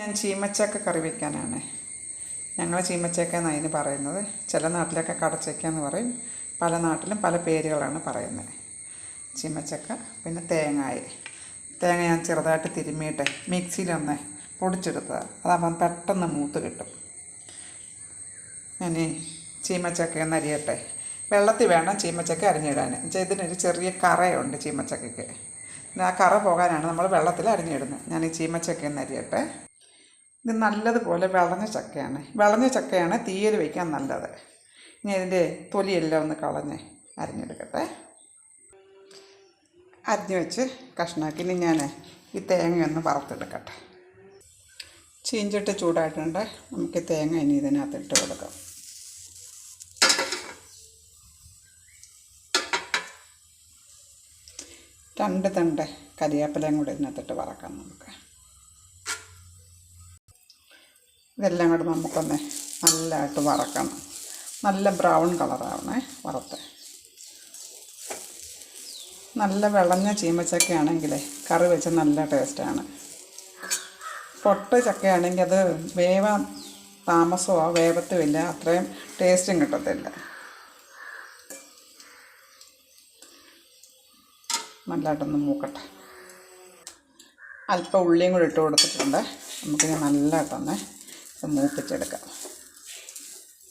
ഞാൻ ചീമച്ചക്ക കറി വയ്ക്കാനാണ്. ഞങ്ങൾ ചീമച്ചക്ക എന്നാണ് അതിന് പറയുന്നത്. ചില നാട്ടിലൊക്കെ കടച്ചക്ക എന്ന് പറയും. പല നാട്ടിലും പല പേരുകളാണ് പറയുന്നത്. ചീമച്ചക്ക പിന്നെ തേങ്ങ ഞാൻ ചെറുതായിട്ട് തിരുമ്മിയിട്ട് മിക്സിയിലൊന്ന് പൊടിച്ചെടുത്തതാണ്. അതാകുമ്പം പെട്ടെന്ന് മൂത്ത് കിട്ടും. ഞാൻ ചീമച്ചക്ക ഒന്ന് അരിയട്ടെ. വെള്ളത്തിൽ വേണം ചീമച്ചക്ക അരിഞ്ഞിടാൻ. ഇതിനൊരു ചെറിയ കറയുണ്ട് ചീമച്ചക്കയ്ക്ക്. ആ കറ പോകാനാണ് നമ്മൾ വെള്ളത്തിൽ അരിഞ്ഞിടുന്നത്. ഞാൻ ഈ ചീമച്ചക്ക ഒന്ന് അരിയട്ടെ. ഇത് നല്ലതുപോലെ വിളഞ്ഞ ചക്കയാണ് തീയിൽ വയ്ക്കാൻ നല്ലത്. ഇനി ഇതിൻ്റെ തൊലിയെല്ലാം ഒന്ന് കളഞ്ഞ് അരിഞ്ഞെടുക്കട്ടെ. അരിഞ്ഞ് വെച്ച് കഷ്ണാക്കി. ഇനി ഞാൻ ഈ തേങ്ങയൊന്ന് വറുത്തെടുക്കട്ടെ. ചീഞ്ചട്ടി ചൂടായിട്ടുണ്ട്. നമുക്ക് തേങ്ങ ഇനി ഇതിനകത്ത് ഇട്ട് കൊടുക്കാം. രണ്ട് തണ്ട് കരിവേപ്പിലയും കൂടി ഇതിനകത്തിട്ട് വറക്കാം. നമുക്ക് ഇതെല്ലാം കൂടെ നമുക്കൊന്ന് നല്ലതായിട്ട് വറക്കണം. നല്ല ബ്രൗൺ കളറാവണേ വറുത്ത്. നല്ല വിളഞ്ഞ ചീമച്ചക്കയാണെങ്കിൽ കറി വെച്ച് നല്ല ടേസ്റ്റാണ്. പൊട്ട ചക്കയാണെങ്കിൽ അത് വേവാൻ താമസമോ വേവത്തുമില്ല, അത്രയും ടേസ്റ്റും കിട്ടത്തില്ല. നല്ലതായിട്ടൊന്ന് മൂക്കട്ടെ. അല്പം ഉള്ളിയും കൂടി ഇട്ട് കൊടുത്തിട്ടുണ്ട്. നമുക്കിനി നല്ലതായിട്ടൊന്ന് മൂപ്പിച്ചെടുക്കാം.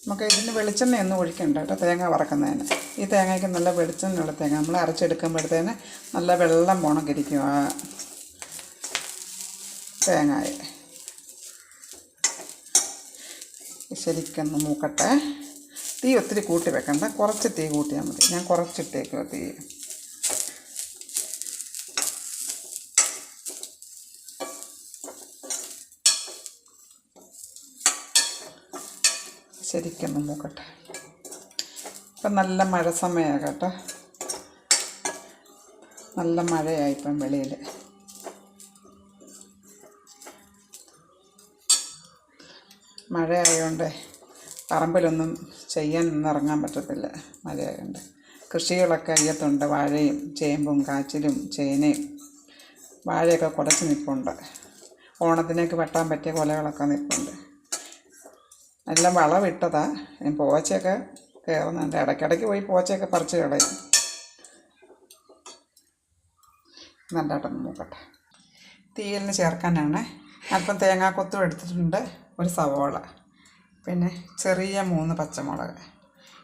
നമുക്ക് ഇതിന് വെളിച്ചെണ്ണയൊന്നും ഒഴിക്കണ്ട കേട്ടോ, തേങ്ങ വറക്കുന്നതിന്. ഈ തേങ്ങയ്ക്ക് നല്ല വെളിച്ചെണ്ണയുള്ള തേങ്ങ. നമ്മൾ അരച്ചെടുക്കുമ്പോഴത്തേന് നല്ല വെള്ളം പോണക്കിരിക്കും ആ തേങ്ങയെ. ശരിക്കൊന്ന് മൂക്കട്ടെ. തീ ഒത്തിരി കൂട്ടി വെക്കണ്ട, കുറച്ച് തീ കൂട്ടിയാൽ മതി. ഞാൻ കുറച്ചിട്ടേക്കുമോ തീ. ശരിക്കൊന്ന് മൂക്കട്ടെ. ഇപ്പം നല്ല മഴ സമയമാണ് കേട്ടോ. നല്ല മഴയായി ഇപ്പം വെളിയിൽ. മഴ ആയതുകൊണ്ട് പറമ്പിലൊന്നും ചെയ്യാനൊന്നും ഇറങ്ങാൻ പറ്റത്തില്ല, മഴയായതുകൊണ്ട്. കൃഷികളൊക്കെ അയ്യത്തുണ്ട്. വാഴയും ചേമ്പും കാച്ചിലും ചേനയും. വാഴയൊക്കെ കുടച്ച് നിൽപ്പുണ്ട്. ഓണത്തിനേക്ക് വെട്ടാൻ പറ്റിയ കൊലകളൊക്കെ നിൽപ്പുണ്ട്. എല്ലാം വളമിട്ടതാ. പോച്ചയൊക്കെ കയറുന്നുണ്ട്. ഇടയ്ക്കിടയ്ക്ക് പോയി പോച്ചയൊക്കെ പറിച്ച് കളയും. നല്ലതായിട്ടൊന്ന് മൂക്കട്ടെ. തീയലിന് ചേർക്കാനാണ് അല്പം തേങ്ങാക്കൊത്തും എടുത്തിട്ടുണ്ട്. ഒരു സവോള, പിന്നെ ചെറിയ 3 പച്ചമുളക്.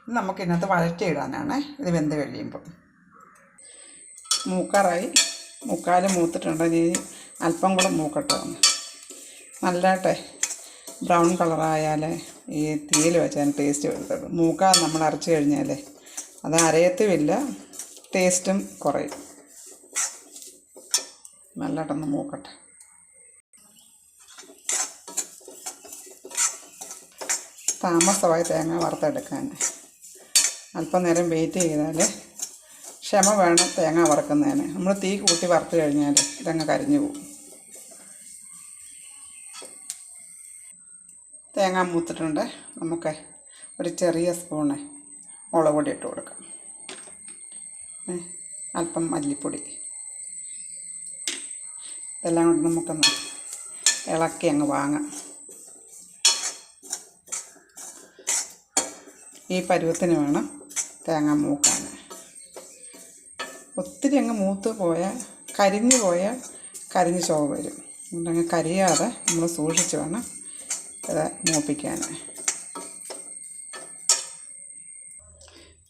ഇത് നമുക്കിതിനകത്ത് വഴറ്റിയിടാനാണ്. ഇത് വെന്ത് കഴിയുമ്പോൾ. മൂക്കാറായി, മുക്കാൽ മൂത്തിട്ടുണ്ട്. ഇനി അല്പം കൂടെ മൂക്കട്ടെ ഒന്ന്. നല്ലതായിട്ടെ ബ്രൗൺ കളറായാൽ ഈ തീയിൽ വെച്ചാൽ ടേസ്റ്റ് വരുത്തുള്ളൂ. മൂക്കാതെ നമ്മൾ അരച്ച് കഴിഞ്ഞാൽ അത് അരയത്തുമില്ല, ടേസ്റ്റും കുറയും. നല്ലതായിട്ടൊന്ന് മൂക്കട്ടെ. താമസമായി തേങ്ങ വറുത്തെടുക്കാൻ. അല്പം നേരം വെയിറ്റ് ചെയ്താൽ ക്ഷമ വേണം തേങ്ങ വറുക്കുന്നതിന്. നമ്മൾ തീ കൂട്ടി വറുത്ത് കഴിഞ്ഞാൽ ഇതങ്ങ് കരിഞ്ഞു പോകും. തേങ്ങ മൂത്തിട്ടുണ്ട്. നമുക്ക് ഒരു ചെറിയ സ്പൂണ് മുളക് പൊടി ഇട്ട് കൊടുക്കാം. അല്പം മല്ലിപ്പൊടി. ഇതെല്ലാം കൊണ്ട് നമുക്കൊന്ന് ഇളക്കി അങ്ങ് വാങ്ങാം. ഈ പരുവത്തിന് വേണം തേങ്ങ മൂക്കാൻ. ഒത്തിരി അങ്ങ് മൂത്ത് പോയാൽ കരിഞ്ഞ് ചുവ വരും. അതുകൊണ്ടങ്ങ് കരിയാതെ നമ്മൾ സൂക്ഷിച്ച് വേണം ഇത് മൂപ്പിക്കാൻ.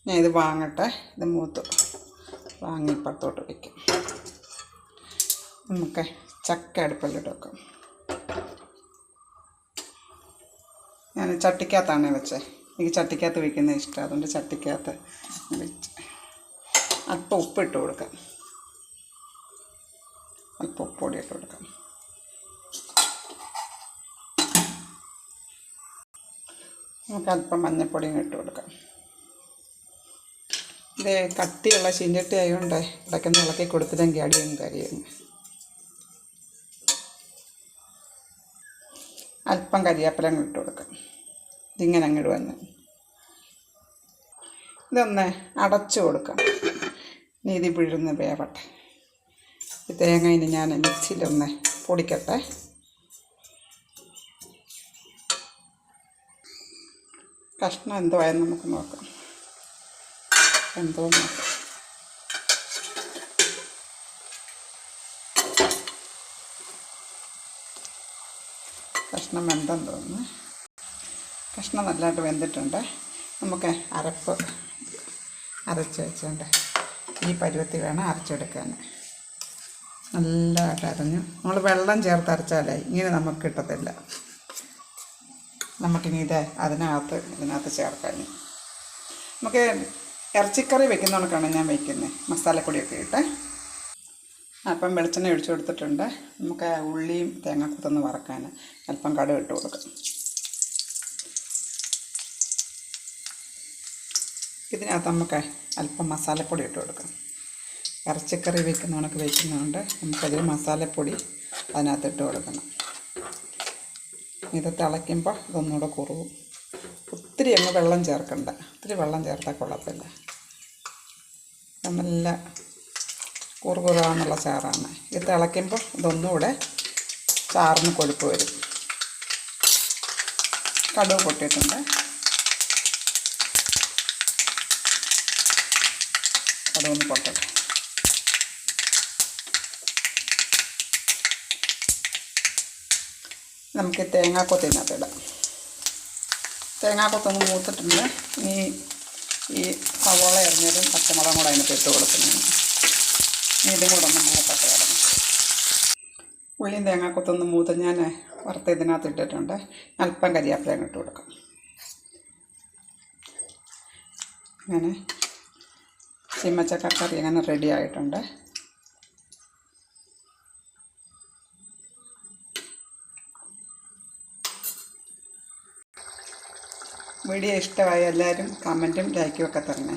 ഞാൻ ഇത് വാങ്ങട്ടെ. ഇത് മൂത്ത് വാങ്ങി ഇപ്പുറത്തോട്ട് വയ്ക്കും. നമുക്ക് ചക്ക അടുപ്പിലിട്ട് വെക്കാം. ഞാൻ ചട്ടിക്കകത്താണ് വെച്ചത്. എനിക്ക് ചട്ടിക്കകത്ത് വയ്ക്കുന്നത് ഇഷ്ടം. അതുകൊണ്ട് ചട്ടിക്കകത്ത് വെച്ച് അല്പം ഉപ്പിട്ട് കൊടുക്കാം. അല്പം ഉപ്പൊടി ഇട്ട് കൊടുക്കാം. നമുക്ക് അല്പം മഞ്ഞൾപ്പൊടിയും ഇട്ട് കൊടുക്കാം. ഇത് കട്ടിയുള്ള ചീഞ്ചട്ടി ആയതുകൊണ്ട് ഇടയ്ക്കൊന്ന് ഇളക്കി കൊടുത്തില്ലെങ്കിൽ അടിയും കരിയും. അല്പം കരിവേപ്പില ഇട്ട് കൊടുക്കാം. ഇതിങ്ങനെ അങ്ങിടുവന്ന് ഇതൊന്ന് അടച്ചു കൊടുക്കാം. നീതി പിഴുന്ന് വേവട്ടെ. ഈ തേങ്ങ ഇനി ഞാൻ മിക്സിയിലൊന്ന് പൊടിക്കട്ടെ. കഷ്ണം എന്തോ ആയെന്ന് നമുക്ക് നോക്കാം. എന്തോ നോക്കാം. കഷ്ണം വെന്തെന്ന് തോന്നുന്നു. കഷ്ണം നല്ലതായിട്ട് വെന്തിട്ടുണ്ട്. നമുക്ക് അരപ്പ് അരച്ച് വെച്ചുകൊണ്ട് ഈ പരുവത്തിൽ വേണം അരച്ചെടുക്കാൻ. നല്ലതായിട്ട് അരഞ്ഞു. നമ്മൾ വെള്ളം ചേർത്ത് അരച്ചാലായി ഇങ്ങനെ നമുക്ക് കിട്ടത്തില്ല. നമുക്കിനി ഇതിനകത്ത് ചേർക്കാൻ. നമുക്ക് ഇറച്ചിക്കറി വെക്കുന്ന കണക്കാണ് ഞാൻ വയ്ക്കുന്നത്. മസാലപ്പൊടിയൊക്കെ ഇട്ട്. അപ്പം വെളിച്ചെണ്ണ ഒഴിച്ചു കൊടുത്തിട്ടുണ്ട്. നമുക്ക് ഉള്ളിയും തേങ്ങാക്കൊത്തൊന്ന് വറക്കാൻ അല്പം കടുക് ഇട്ട് കൊടുക്കാം. ഇതിനകത്ത് നമുക്ക് അല്പം മസാലപ്പൊടി ഇട്ട് കൊടുക്കാം. ഇറച്ചിക്കറി വയ്ക്കുന്നതുകൊണ്ട് നമുക്കതിൽ മസാലപ്പൊടി അതിനകത്ത് ഇട്ട് കൊടുക്കണം. ഇത് തിളയ്ക്കുമ്പോൾ ഇതൊന്നുകൂടെ കുറുവും. ഒത്തിരി അങ്ങ് വെള്ളം ചേർക്കണ്ട. ഒത്തിരി വെള്ളം ചേർത്താൽ കൊള്ളത്തില്ല. നല്ല കുറുകുറാന്നുള്ള ചാറാണ്. ഇത് തിളയ്ക്കുമ്പോൾ ഇതൊന്നുകൂടെ ചാറിന് കൊഴുപ്പ് വരും. കടുക് പൊട്ടിയിട്ടുണ്ട്. കടുകൊന്ന് പൊട്ടട്ടെ. നമുക്ക് തേങ്ങാക്കൊത്ത് ഇടാം. തേങ്ങാക്കൊത്തൊന്ന് മൂത്തിട്ടുണ്ട്. ഇനി ഈ സവോള അരിഞ്ഞതും പച്ചമുളകും കൂടെ അതിനകത്ത് ഇട്ട് കൊടുക്കുന്നതാണ്. ഇനി ഇതും കൂടെ ഒന്ന് മൂക്കട്ടെ കിടന്നു. ഉള്ളിയും തേങ്ങാക്കൊത്തൊന്ന് മൂത്ത് ഞാൻ വറുത്ത് ഇതിനകത്ത് ഇട്ടിട്ടുണ്ട്. അല്പം കരിയാപ്പില ഇട്ട് കൊടുക്കാം. അങ്ങനെ ചീമച്ചക്കറി അങ്ങനെ റെഡി ആയിട്ടുണ്ട്. വീഡിയോ ഇഷ്ടമായ എല്ലാവരും കമൻറ്റും ലൈക്കും ഒക്കെ തരണേ.